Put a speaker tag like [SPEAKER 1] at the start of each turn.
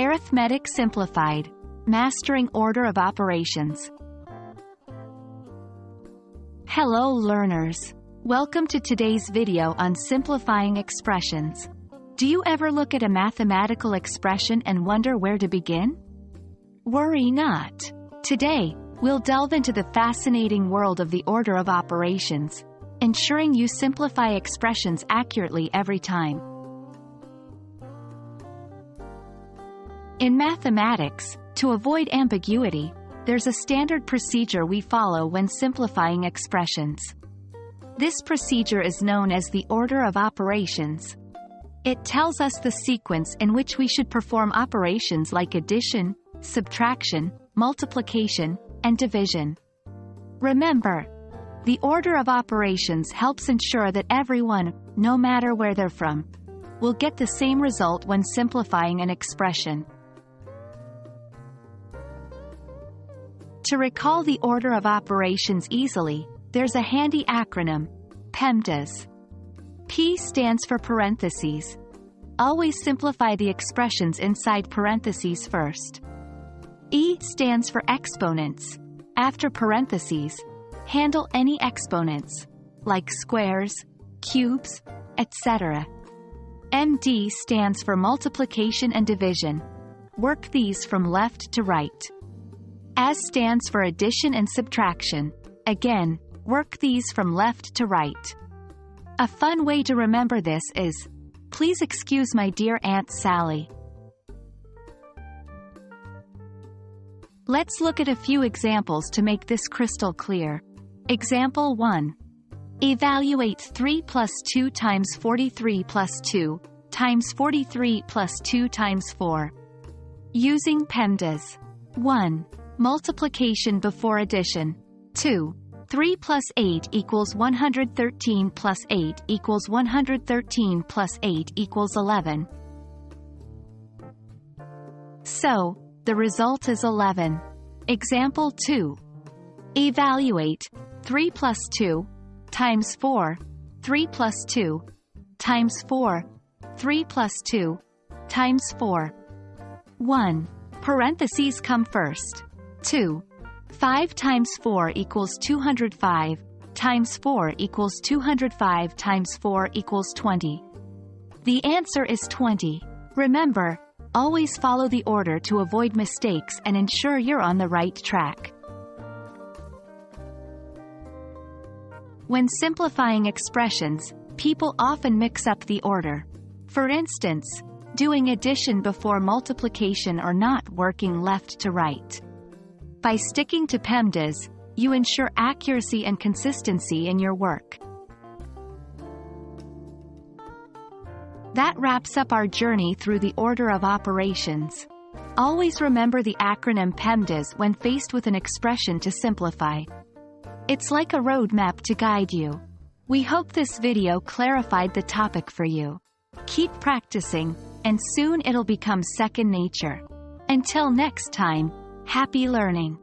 [SPEAKER 1] Arithmetic Simplified, Mastering Order of Operations. Hello learners. Welcome to today's video on simplifying expressions. Do you ever look at a mathematical expression and wonder where to begin? Worry not. Today, we'll delve into the fascinating world of the order of operations, ensuring you simplify expressions accurately every time. In mathematics, to avoid ambiguity, there's a standard procedure we follow when simplifying expressions. This procedure is known as the order of operations. It tells us the sequence in which we should perform operations like addition, subtraction, multiplication, and division. Remember, the order of operations helps ensure that everyone, no matter where they're from, will get the same result when simplifying an expression. To recall the order of operations easily, there's a handy acronym, PEMDAS. P stands for parentheses. Always simplify the expressions inside parentheses first. E stands for exponents. After parentheses, handle any exponents, like squares, cubes, etc. MD stands for multiplication and division. Work these from left to right. S stands for addition and subtraction. Again, work these from left to right. A fun way to remember this is, please excuse my dear Aunt Sally. Let's look at a few examples to make this crystal clear. Example 1. Evaluate 3 plus 2 times 43 plus 2 times 43 plus 2 times 4. Using PEMDAS. 1. Multiplication before addition. 2. 3 plus 8 equals 113 plus 8 equals 113 plus 8 equals 11. So, the result is 11. Example 2. Evaluate 3 plus 2 times 4, 3 plus 2 times 4, 3 plus 2 times 4. 1. Parentheses come first. 2. 5 times 4 equals 205, times 4 equals 205 times 4 equals 20. The answer is 20. Remember, always follow the order to avoid mistakes and ensure you're on the right track. When simplifying expressions, people often mix up the order. For instance, doing addition before multiplication or not working left to right. By sticking to PEMDAS, you ensure accuracy and consistency in your work. That wraps up our journey through the order of operations. Always remember the acronym PEMDAS when faced with an expression to simplify. It's like a roadmap to guide you. We hope this video clarified the topic for you. Keep practicing, and soon it'll become second nature. Until next time, happy learning!